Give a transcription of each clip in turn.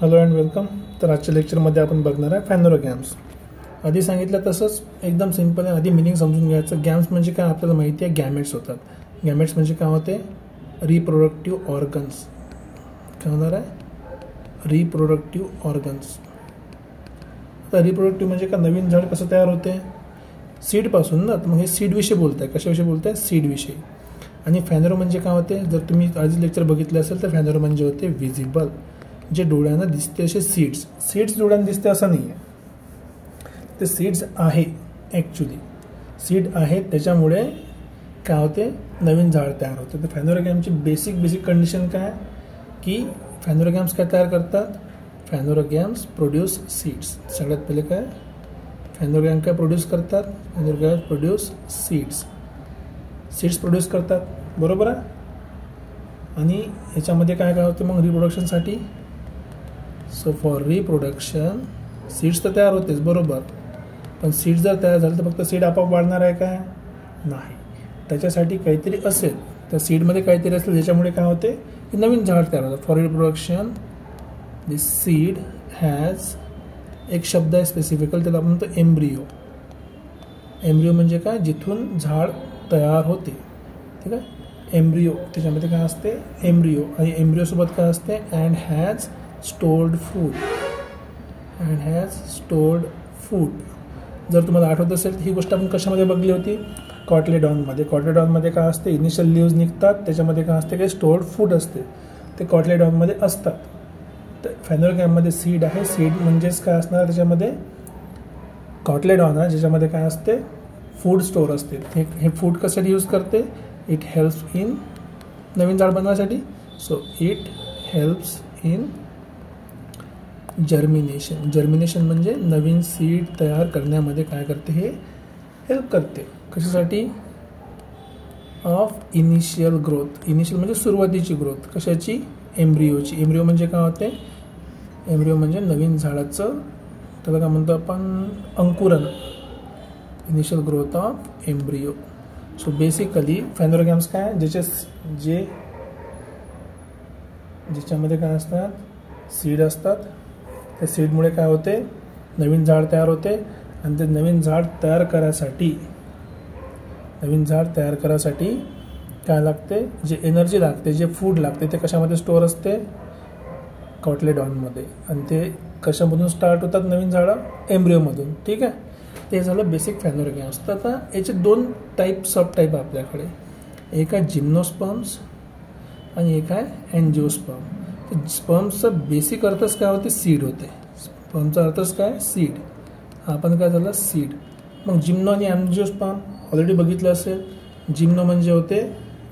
Hello and welcome. तर आजच्या लेक्चरमध्ये आपण बघणार आहे फॅनोरोगॅम्स. आधी सांगितलं तसंच एकदम सिंपल आहे. आधी मिनिंग समजून घ्यायचं. गॅम्स म्हणजे काय आपल्याला माहिती आहे, गॅमेट्स होतात. गॅमेट्स म्हणजे काय होते, रिप्रोडक्टिव्ह ऑर्गन्स. काय होणार आहे, रिप्रोडक्टिव्ह ऑर्गन्स. आता रिप्रोडक्टिव्ह म्हणजे का, नवीन झाड कसं तयार होते, सीडपासून ना. तर मग हे सीडविषयी बोलत आहे. कशाविषयी बोलत आहे, सीडविषयी. आणि फॅनोरो म्हणजे काय होते, जर तुम्ही आधी लेक्चर बघितले असेल तर फॅनोरो म्हणजे होते व्हिजिबल, जे डोळ्यांना दिसते असे सीड्स. सीड्स डोळ्यांना दिसते असं नाही आहे, ते सीड्स आहे. ॲक्च्युली सीड आहेत, त्याच्यामुळे काय होते, नवीन झाड तयार होते. तर फॅनोरोगॅमची बेसिक कंडिशन काय, की फॅनोरोगॅम्स काय तयार करतात, फॅनोरोगॅम्स प्रोड्यूस सीड्स. सगळ्यात पहिले काय, फॅनोरोगॅम काय प्रोड्यूस करतात, फॅनोरोगॅम प्रोड्यूस सीड्स. सीड्स प्रोड्यूस करतात, बरोबर आहे. आणि याच्यामध्ये काय काय होते मग रिप्रोडक्शनसाठी. सो फॉर रिप्रोडक्शन सीड्स तर तयार होतेच, बरोबर. पण सीड्स जर तयार झालं तर फक्त सीड आपोआप वाढणार आहे काय, नाही. त्याच्यासाठी काहीतरी असेल, त्या सीडमध्ये काहीतरी असेल ज्याच्यामुळे काय होते, की नवीन झाड तयार होतं. For reproduction this seed has, एक शब्द आहे स्पेसिफिकल, त्याला आपण म्हणतो एम्ब्रिओ. एम्ब्रिओ म्हणजे काय, जिथून झाड तयार होते, ठीक आहे. एम्ब्रिओ, त्याच्यामध्ये काय असते, एम्ब्रिओ. आणि एम्ब्रिओसोबत काय असते, and has stored food. And has stored food. जर तुम्हाला आठवत असेल तर ही गोष्ट आपण कशामध्ये बघली होती, कॉटलेडॉनमध्ये. कॉटलेडॉनमध्ये काय असते, इनिशियल लीव्ज निघतात, त्याच्यामध्ये काय असते, काही स्टोर्ड फूड असते, ते कॉटलेडॉनमध्ये असतात. तर फॅनोरोगॅममध्ये सीड आहे. सीड म्हणजेच काय असणार, त्याच्यामध्ये कॉटलेडॉन आहे, ज्याच्यामध्ये काय असते, फूड स्टोअर असते. हे फूड कशासाठी यूज करते, इट हेल्प्स इन नवीन झाड बनवण्यासाठी. So it helps in germination. Germination म्हणजे नवीन सीड तयार करण्यामध्ये काय करते, हे हेल्प करते. कशासाठी, ऑफ इनिशियल ग्रोथ. इनिशियल म्हणजे सुरुवातीची ग्रोथ. कशाची, एम्ब्रिओची. एम्ब्रिओ म्हणजे काय होते, एम्ब्रिओ म्हणजे नवीन झाडाचं, त्याला काय म्हणतो आपण, अंकुरण. Initial growth of embryo. So basically phanerogams काय, ज्याच्यामध्ये काय असतात, सीड असतात. त्या सीडमुळे काय होते, नवीन झाड तयार होते. आणि ते नवीन झाड तयार करायसाठी काय लागते, जे एनर्जी लागते, जे फूड लागते, ते कशामध्ये स्टोअर असते, कॉटलेडॉनमध्ये. आणि ते कशामधून स्टार्ट होतात नवीन झाडं, एम्ब्रिओमधून, ठीक आहे. ते झालं बेसिक फॅनोरोगॅम्स. तर आता याचे दोन सब टाईप आपल्याकडे. एक आहे जिम्नोस्पर्म्स आणि एक आहे अँजिओस्पर्म. स्पर्मचा बेसिक अर्थच काय होते, सीड होते. स्पर्मचा अर्थच काय, सीड. आपण काय झालं, सीड. मग जिम्नो आणि अँजिओस्पर्म ऑलरेडी बघितलं असेल. जिम्नो म्हणजे होते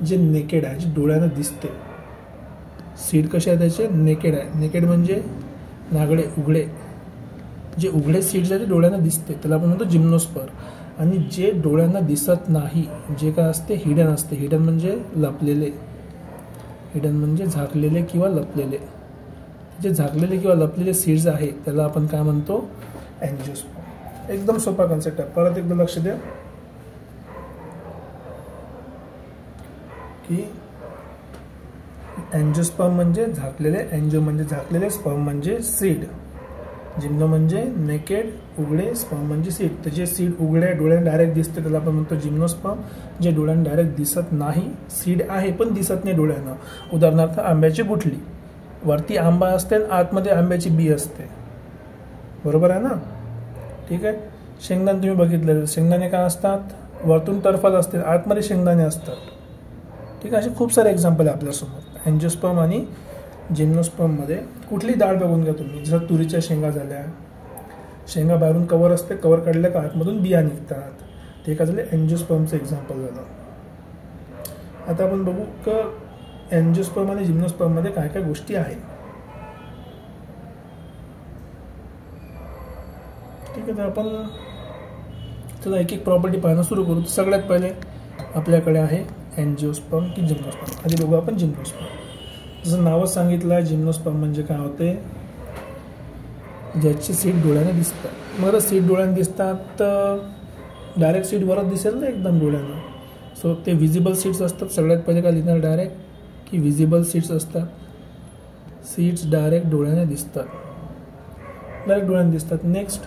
जे नेकेड आहे, जे डोळ्यांना दिसते. सीड कसे आहे त्याचे, नेकेड आहे. नेकेड म्हणजे नागडे, उघडे. जे उघडे सीड्स आहे ते डोळ्यांना दिसते, त्याला आपण म्हणतो जिम्नोस्पर्म. आणि जे डोळ्यांना दिसत नाही, जे काय असते, हिडन असते. हिडन म्हणजे लपलेले. हिडन म्हणजे झाकलेले किंवा लपलेले. जे झाकलेले किंवा लपलेले सीड्स आहे त्याला आपण काय म्हणतो, अँजिओस्पर्म. एकदम सोपा कन्सेप्ट आहे. परत एकदा लक्ष द्या की अँजिओस्पर्म म्हणजे झाकलेले, अँजिओ म्हणजे झाकलेले, स्पर्म म्हणजे सीड. जिम्नो म्हणजे नेकेड, उघडे, स्पर्म म्हणजे सीड. तर जे सीड उघडे डोळ्यांना डायरेक्ट दिसते त्याला आपण म्हणतो जिम्नोस्पर्म. जे डोळ्यांना डायरेक्ट दिसत नाही, सीड आहे पण दिसत नाही डोळ्यांना. उदाहरणार्थ आंब्याची गुठली, वरती आंबा असते आणि आतमध्ये आंब्याची बी असते, बरोबर आहे ना, ठीक आहे. शेंगदाणे तुम्ही बघितलं, शेंगदाणे काय असतात, वरतून टरफल असते, आतमध्ये शेंगदाणे असतात, ठीक आहे. असे खूप सारे एक्झाम्पल आहे आपल्यासमोर अँजिओस्पर्म आणि जिम्नोस्पर्ममध्ये. कुठली डाळ बघून घ्या तुम्ही, जसं तुरीच्या शेंगा झाल्या, शेंगा बाहेरून कवर असते, कवर काढल्या का आतमधून बिया निघतात. ते काय झाले, अँजिओस्पर्मचं एक्झाम्पल झालं. आता आपण बघू का अँजिओस्पर्म आणि जिम्नोस्पर्ममध्ये काय काय गोष्टी आहेत, ठीक आहे. तर आपण चला एक एक प्रॉपर्टी पाहणं सुरू करू. सगळ्यात पहिले आपल्याकडे आहे अँजिओस्पर्म की जिम्नोस्पर्म. आधी बघू आपण जिम्नोस्पर्म. जसं नावच सांगितलं आहे, जिम्नोस्पर्म म्हणजे काय होते, ज्याची सीड डोळ्याने दिसतात. मग सीड डोळ्याने दिसतात तर डायरेक्ट सीड वरच दिसेल ना एकदम डोळ्यानं. सो ते व्हिजिबल सीड्स असतात. सगळ्यात पहिले काय लिहिणार डायरेक्ट, की व्हिजिबल सीड्स असतात. सीड्स डायरेक्ट डोळ्याने दिसतात, डायरेक्ट डोळ्याने दिसतात. नेक्स्ट,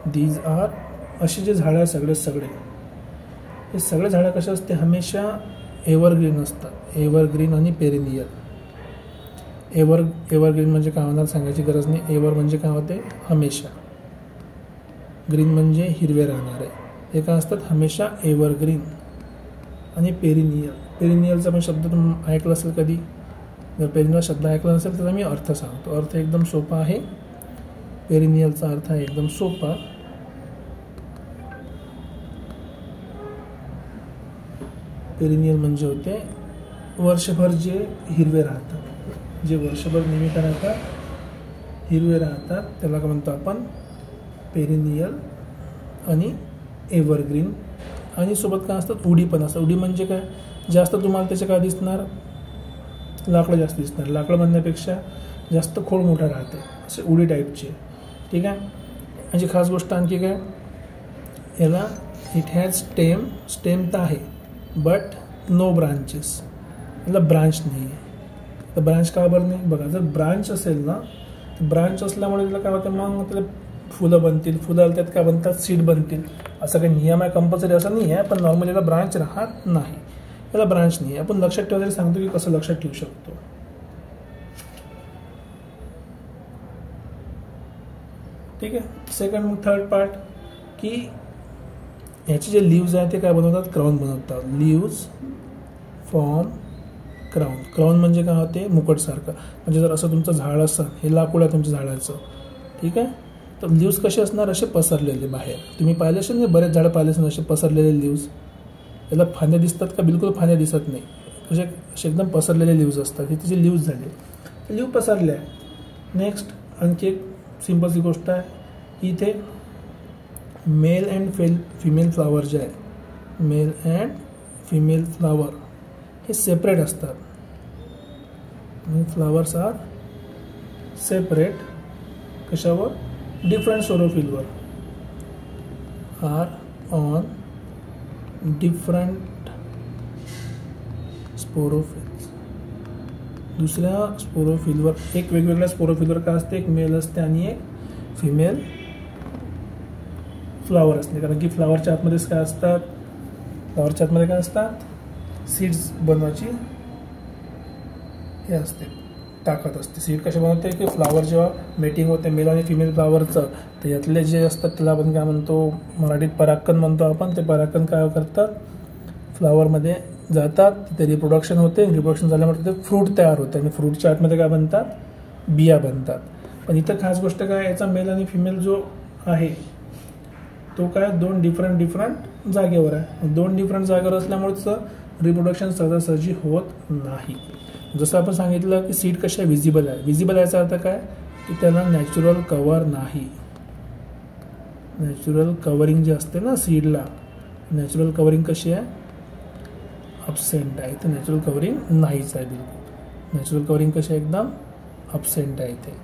दीज आर, असे जे झाडं आहे सगळे हे सगळे झाडं कसे असते, हमेशा एव्हरग्रीन असतात. एव्हरग्रीन आणि पेरिनियल. एव्हरग्रीन म्हणजे काय होणार सांगायची गरज नाही. एव्हर म्हणजे काय होते, हमेशा. ग्रीन म्हणजे हिरवे राहणारे. हे काय असतात, हमेशा एव्हरग्रीन. आणि पेरिनियलचा पण शब्द तुम्ही ऐकला असेल कधी. जर पेरिनियल शब्द ऐकला नसेल तर मी अर्थ सांगतो. अर्थ एकदम सोपा आहे. पेरिनियलचा अर्थ आहे एकदम सोपा. पेरिनियल म्हणजे होते वर्षभर जे हिरवे राहतात, जे वर्षभर नेहमी काय राहतात, हिरवे राहतात, त्याला काय म्हणतो आपण, पेरिनियल. आणि एव्हरग्रीन. आणि सोबत काय असतात, उडी पण असतात. उडी म्हणजे काय, जास्त तुम्हाला त्याचे काय दिसणार, लाकडं जास्त दिसणार. लाकडं म्हणण्यापेक्षा जास्त खोड मोठा राहते, असे उडी टाईपचे. ठीक आहे. म्हणजे खास गोष्ट आणखी काय, याला इट हॅज स्टेम तर आहे, बट नो ब्रांचेस. याला ब्रांच नाही आहे. तर ब्रांच का बरं नाही, बघा जर ब्रांच असेल ना, ब्रांच असल्यामुळे त्याला काय होतं, मग त्याला फुलं बनतील. फुलं त्यात काय बनतात, सीड बनतील. असं काही नियम आहे, कंपल्सरी असं नाही आहे, पण नॉर्मली याला ब्रांच राहत नाही. याला ब्रांच नाही आहे. आपण लक्षात ठेवायला सांगतो की कसं लक्षात ठेवू शकतो. ठीक आहे. सेकंड मग थर्ड पार्ट, की याचे जे लिव्ज आहेत ते काय बनवतात, क्राऊन बनवतात. Leaves form crown. क्राऊन म्हणजे काय होते, मुकुटसारखं. म्हणजे जर असं तुमचं झाड असेल, हे लाकूड आहे तुमच्या झाडाचं, ठीक आहे, तर लिव्ज कसे असणार, असे पसरलेले बाहेर. तुम्ही पाहिले असेल ना, बरेच झाडं पाहिले असेल असे पसरलेले लिव्ज. याला फांद्या दिसतात का, बिलकुल फांद्या दिसत नाही. असे एकदम पसरलेले लिव्ज असतात. हे त्याचे लिव्ज झाले, लिव्ह पसरले आहे. नेक्स्ट आणखी एक सिम्पलची गोष्ट आहे की इथे मेल अँड फिमेल फ्लावर जे आहे, मेल अँड फिमेल फ्लावर हे सेपरेट असतात. Flowers are separate. कशावर, डिफरंट स्पोरोफिलवर. Are on different sporophylls. दुसऱ्या स्पोरोफिलवर, एक वेगवेगळ्या स्पोरोफिलवर काय असते, एक मेल असते आणि एक फिमेल फ्लावर असते. कारण की फ्लावरच्या आतमध्येच काय असतात, फ्लावरच्या आतमध्ये काय असतात, सीड्स बनवायची हे असते, ताकद असते. सीड कशा बनवते की फ्लावर जेव्हा मेटिंग होते मेल आणि फिमेल फ्लावरचं, तर यातले जे असतात त्याला आपण काय म्हणतो, मराठीत परागकण म्हणतो आपण. ते परागकण काय करतात, फ्लावरमध्ये जातात, तिथे रिप्रोडक्शन होते. रिप्रोडक्शन झाल्यामुळे तिथे फ्रूट तयार होते आणि फ्रूटच्या आतमध्ये काय बनतात, बिया बनतात. पण इथं खास गोष्ट काय, याचा मेल आणि फिमेल जो आहे तो काय, दोन डिफरंट जागेवर आहे. दोन डिफरंट जागेवर असल्यामुळे रिप्रोडक्शन सहजासहजी होत नाही. जसं आपण सांगितलं की सीड कशा विजिबल आहे. विजिबल याचा अर्थ काय, की त्याला नॅचरल कवर नाही. नॅचरल कवरिंग जे असते ना सीडला, नॅचरल कवरिंग कशी आहे, अब्सेंट आहे. तर नॅचरल कवरिंग नाहीच आहे बिलकुल. नॅचरल कवरिंग कशी आहे, एकदम अब्सेंट आहे इथे.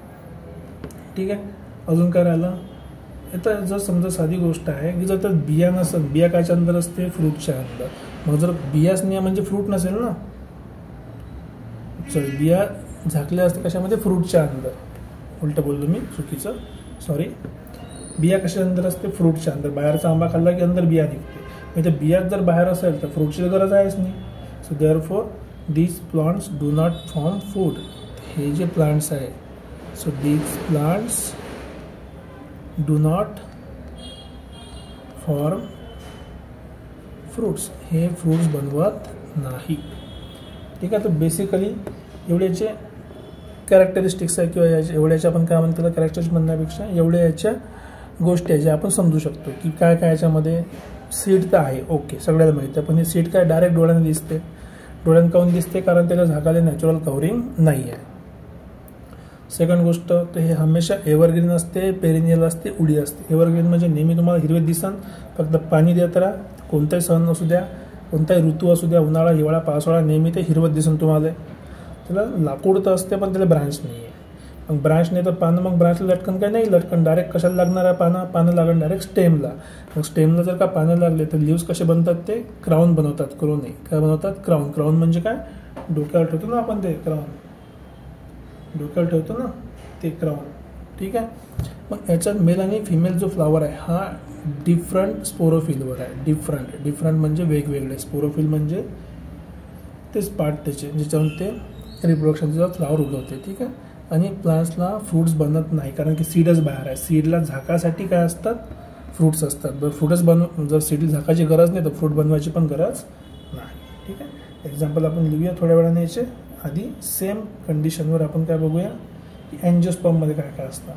ठीक आहे. अजून काय राहिलं, आता जर समजा साधी गोष्ट आहे की जर तर बिया नसेल, बिया कायच्या अंदर असते, फ्रूटच्या अंदर. मग जर बियाच नाही म्हणजे फ्रूट नसेल ना. सॉरी, बिया झाकल्या असते कशामध्ये, फ्रूटच्या अंदर. उलटं बोललो मी, चुकीचं, सॉरी. बिया कशा अंदर असते, फ्रूटच्या अंदर. बाहेरचा आंबा खाल्ला की अंदर बिया निघते. म्हणजे बियाच जर बाहेर असेल तर फ्रूटची गरज आहेच नाही. So therefore these plants do not form food. हे जे प्लांट्स आहे, so these plants do not form fruits. हे फ्रूट्स बनवत नाही. ठीक आहे. तर बेसिकली एवढ्याचे कॅरेक्टरिस्टिक्स आहे, किंवा एवढ्याच्या आपण काय म्हणतो कॅरेक्टरिस्टिक्स म्हणण्यापेक्षा एवढ्या याच्या गोष्टी आहे ज्या आपण समजू शकतो की काय काय याच्यामध्ये. सीड तर आहे, ओके, सगळ्याला माहिती आहे. पण हे सीड काय डायरेक्ट डोळ्याने दिसते. डोळ्यानं काऊन दिसते, कारण त्याला झाकायला नॅचरल कव्हरिंग नाही आहे. सेकंड गोष्ट, तर हे हमेशा एव्हरग्रीन असते, पेरिनियल असते, उडी असते. एव्हरग्रीन म्हणजे नेहमी तुम्हाला हिरवे दिसन, फक्त पाणी देत राहा. कोणताही सण असू द्या, कोणताही ऋतू असू द्या, उन्हाळा, हिवाळा, पावसाळा, नेहमी ते हिरवत दिसन तुम्हाला. त्याला लाकूड तर असते पण त्याला ब्रांच नाही आहे. मग ब्रांच नाही तर पानं, मग ब्रांचला लटकन काय नाही, लटकन डायरेक्ट कशाला लागणार आहे, पानं लागण डायरेक्ट स्टेमला. मग स्टेमला जर का पानं लागले तर लिव्स कसे बनतात, ते क्राऊन बनवतात. क्रोन काय बनवतात, क्राऊन. क्राऊन म्हणजे काय, डोक्यावर ठेवतो ना आपण ते क्राऊन. डोक्यावर ठेवतो ना ते क्राऊन, ठीक आहे. मग याच्यात मेल आणि फिमेल जो फ्लावर आहे हा डिफरंट स्पोरोफिलवर आहे. डिफरंट म्हणजे वेगवेगळे, स्पोरोफिल म्हणजे तेच पार्ट त्याचे ज्याच्यावर ते रिप्रोडक्शनचा फ्लावर उगवते, ठीक आहे. आणि प्लांट्सला फ्रूट्स बनत नाही कारण की सीडच बाहेर आहे. सीडला झाकासाठी काय असतात, फ्रूट्स असतात. बरं फ्रूटच जर सीडला झाकाची गरज नाही तर फ्रूट बनवायची पण गरज नाही, ठीक आहे. एक्झाम्पल आपण लिहूया थोड्या वेळाने याचे. आधी सेम कंडिशनवर आपण काय बघूया की अँजिओस्पर्ममध्ये काय काय असतं.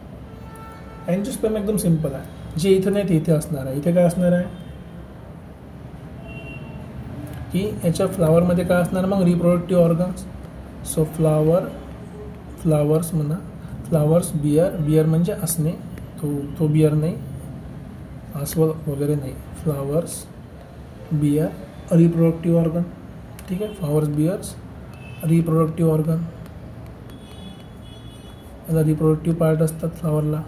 अँजिओस्पर्म एकदम सिम्पल आहे, जे इथे नाही ते इथे असणार आहे. इथे काय असणार आहे की याच्या फ्लावरमध्ये काय असणार मग रिप्रोडक्टिव्ह ऑर्गन्स. सो फ्लावर्स म्हणा, फ्लावर्स बियर म्हणजे असणे, तो बियर नाही, अस्वल वगैरे नाही. फ्लावर्स बियर रिप्रोडक्टिव्ह ऑर्गन, ठीक आहे. फ्लावर्स बियर्स रिप्रोडक्टिव्ह ऑर्गन, याला रिप्रोडक्टिव्ह पार्ट असतात फ्लावरला.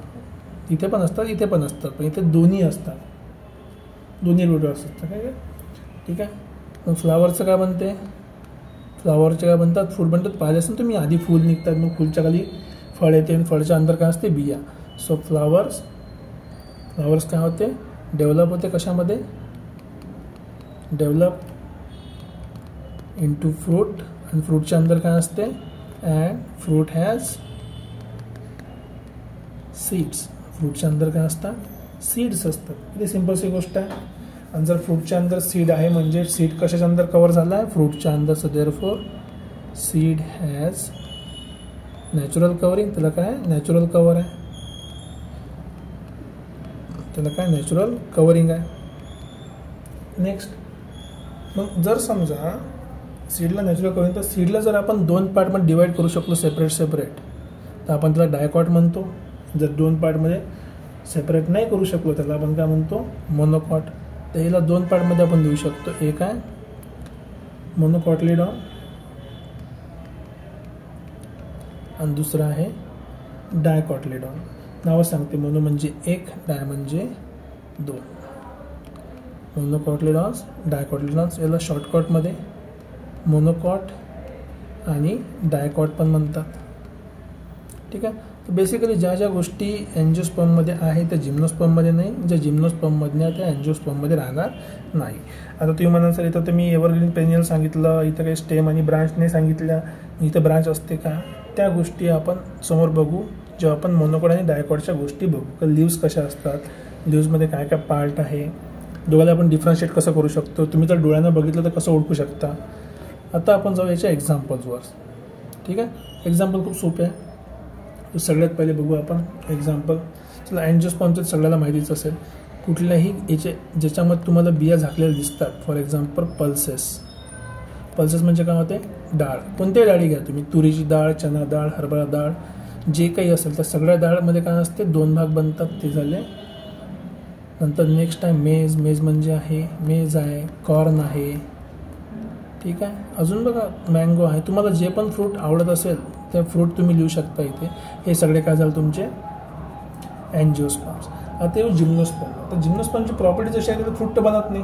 इथे पण असतात इथे पण असतात, पण इथे दोन्ही असतात, दोन्ही रिप्रोडक्टिव्ह असतात, काय, ठीक आहे. मग फ्लावरचं काय बनते, फ्लावरचे काय बनतात, फूल बनतात. पाहिले असेल तुम्ही आधी फूल निघतात, मग फूलच्या खाली फळ येते आणि फळच्या अंदर काय असते, बिया. सो फ्लावर्स काय होते, डेव्हलप होते कशामध्ये, डेव्हलप इंटू फ्रूट. आणि फ्रूटच्या अंदर काय असते, अँड फ्रूट हॅज सीड्स. फ्रूटच्या अंदर काय असतात, सीड्स असतात. किती सिम्पलची गोष्ट आहे. आणि जर फ्रूटच्या अंदर सीड आहे म्हणजे सीड कशाच्या अंदर कवर झाला आहे, फ्रूटच्या अंदर. So therefore seed has natural covering. त्याला काय नॅचरल कवर आहे, त्याला काय नॅचरल कवरिंग आहे. नेक्स्ट, मग जर समजा सीडला नॅचरल कवरिंग, तर सीडला जर आपण दोन पार्टमध्ये डिवाइड करू शकलो सेपरेट, तर आपण त्याला डायकॉट म्हणतो. जर दोन पार्टमध्ये सेपरेट नाही करू शकलो त्याला आपण काय म्हणतो, मोनोकॉट. तर याला दोन पार्टमध्ये आपण देऊ शकतो. एक आहे मोनोकॉटलिडॉन आणि दुसरा आहे डायकॉटलिडॉन. नावच सांगते, मोनो म्हणजे एक, डाय म्हणजे दोन. मोनोकॉटलिडॉन्स, डायकॉटलिडॉन्स. याला शॉर्टकटमध्ये मोनोकॉट आणि डायकॉट पण म्हणतात, ठीक आहे. तर बेसिकली ज्या ज्या गोष्टी अँजिओस्पर्ममध्ये आहे त्या जिम्नोस्पर्ममध्ये नाही, ज्या जिम्नोस्पर्ममध्ये नाही त्या अँजिओस्पर्ममध्ये राहणार नाही. आता तुम्ही म्हणाल सर इथं तर मी एव्हरग्रीन पेनियल सांगितलं, इथं काही स्टेम आणि ब्रांच नाही सांगितल्या, इथं ब्रांच असते का, त्या गोष्टी आपण समोर बघू जेव्हा आपण मोनोकॉट आणि डायकॉटच्या गोष्टी बघू. तर लिव्स कशा असतात, लिव्समध्ये काय काय पार्ट आहे, दोघांना आपण डिफरन्शिएट कसं करू शकतो, तुम्ही जर डोळ्यानं बघितलं तर कसं ओळखू शकता. आता आपण जाऊ याच्या एक्झाम्पल्सवर, ठीक आहे. एक्झाम्पल खूप सोपे आहे. तर सगळ्यात पहिले बघू आपण एक्झाम्पल. चला, अँजिओस्पर्मचं सगळ्याला माहितीच असेल. कुठल्याही याचे ज्याच्यामध्ये तुम्हाला बिया झाकलेल्या दिसतात, फॉर एक्झाम्पल पल्सेस म्हणजे काय होते, डाळ. कोणत्याही डाळी घ्या तुम्ही, तुरीची डाळ, चना डाळ, हरभरा डाळ, जे काही असेल त्या सगळ्या डाळमध्ये काय असते, दोन भाग बनतात, ते झाले. नंतर नेक्स्ट आहे मेज म्हणजे आहे, मेज आहे, कॉर्न आहे, ठीक आहे. अजून बघा मँगो आहे. तुम्हाला जे पण फ्रूट आवडत असेल त्या फ्रूट तुम्ही लिहू शकता इथे. हे सगळे काय झालं तुमचे अँजिओस्पर्म्स. आता येऊ जिम्नोस्पर्म. तर जिम्नोस्पर्मची प्रॉपर्टी जशी आहे तर फ्रूट तर बनत नाही.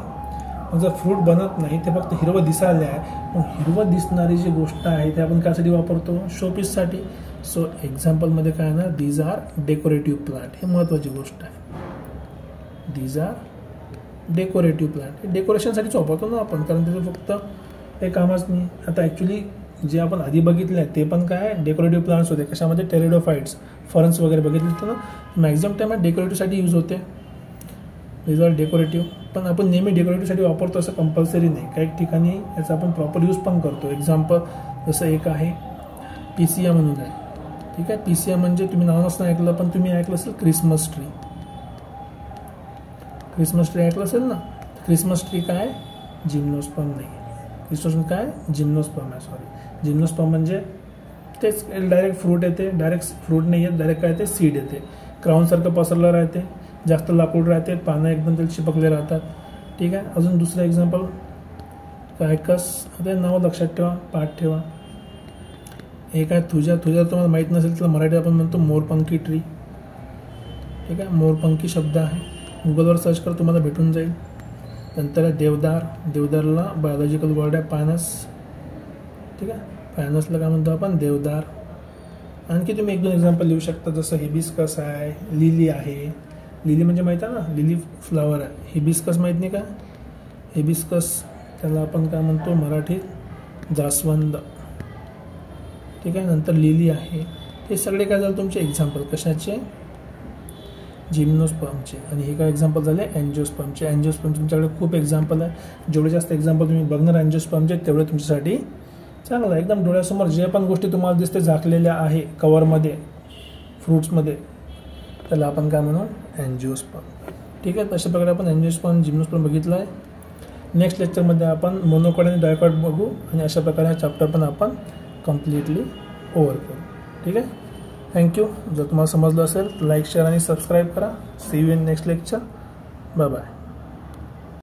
मग जर फ्रूट बनत नाही ते फक्त हिरवं दिसायला आहे, मग हिरवं दिसणारी जी गोष्ट आहे ते आपण त्यासाठी वापरतो, शोपीससाठी. सो एक्झाम्पलमध्ये काय ना, दीज आर डेकोरेटिव्ह प्लांट. हे महत्त्वाची गोष्ट आहे, दीज आर डेकोरेटिव्ह प्लांट. हे डेकोरेशनसाठीच वापरतो ना आपण, कारण त्याचं फक्त काही कामच नाही. आता ॲक्च्युली जे आपण आधी बघितले आहे ते पण काय डेकोरेटिव्ह प्लांट्स होते. कशामध्ये, टेरिडोफाइट्स, फरन्स वगैरे बघितले होते ना. मॅक्झिमम टाईम डेकोरेटिव्हसाठी यूज होते, दीज आर डेकोरेटिव्ह. पण आपण नेहमी डेकोरेटिव्हसाठी वापरतो असं कंपल्सरी नाही. काही ठिकाणी याचा आपण प्रॉपर यूज पण करतो. एक्झाम्पल जसं एक आहे पीसिया म्हणून आहे, ठीक आहे. पीसिया म्हणजे तुम्ही नाव नसतं ऐकलं, पण तुम्ही ऐकलं असेल क्रिसमस ट्री. क्रिसमस ट्री ऐकलं असेल ना. क्रिसमस ट्री काय, जिम्नोस्पर्म नाही. क्रिसमस काय, जिम्नोस्पर्म आहे, सॉरी. जिम्नोस्पर्म म्हणजे तेच डायरेक्ट फ्रूट येते, डायरेक्ट फ्रूट नाही येत, डायरेक्ट काय येते, सीड येते. क्राऊनसारखं पसरलं राहते, जास्त लाकूड राहते, पानं एकदम त्याला चिपकले राहतात, ठीक आहे. अजून दुसरं एक्झाम्पल कायकस. आता नाव लक्षात ठेवा, पाठ ठेवा. एक आहे तुझ्या तुम्हाला माहीत नसेल तर मराठी आपण म्हणतो मोरपंखी ट्री, ठीक आहे. मोरपंखी शब्द आहे, गुगलवर सर्च कर तुम्हाला भेटून जाईल. नंतर आहे देवदारला बायोलॉजिकल वर्ड आहे पायनस, ठीक आहे. पायनसला काय म्हणतो आपण, देवदार. आणखी तुम्ही 1-2 एक्झाम्पल लिहू शकता, जसं हिबिस्कस आहे, लिली आहे. लिली म्हणजे माहीत आहे ना, लिली फ्लावर आहे. हिबिस्कस माहीत नाही का? हिबिस्कस त्याला आपण काय म्हणतो मराठीत, जास्वंद. ठीक आहे. नंतर लिली आहे. हे सगळे काय झालं तुमचे एक्झाम्पल कशाचे? जिम्नोस्पर्मचे. आणि हे काय एक्झाम्पल झाले? अँजिओस्पर्मचे. अँजिओस्पर्म तुमच्याकडे खूप एक्झाम्पल आहे. जेवढे जास्त एक्झाम्पल तुम्ही बघणार अँजिओस्पर्मचे तेवढे तुमच्यासाठी चांगलं आहे. एकदम डोळ्यासमोर जे पण गोष्टी तुम्हाला दिसते झाकलेल्या आहे कवरमध्ये, फ्रूट्समध्ये, त्याला आपण काय म्हणू? अँजिओस्पर्म. ठीक आहे. तशा प्रकारे आपण अँजिओस्पर्म, जिम्नोस्पर्म बघितलं आहे. नेक्स्ट लेक्चरमध्ये आपण मोनोकॉट आणि डायकॉट बघू आणि अशा प्रकारे हा चॅप्टर पण आपण कम्प्लिटली ओव्हर करू. ठीक आहे. थँक्यू. जर तुम्हाला समजलं असेल लाईक, शेअर आणि सबस्क्राईब करा. See you in next lecture. Bye bye.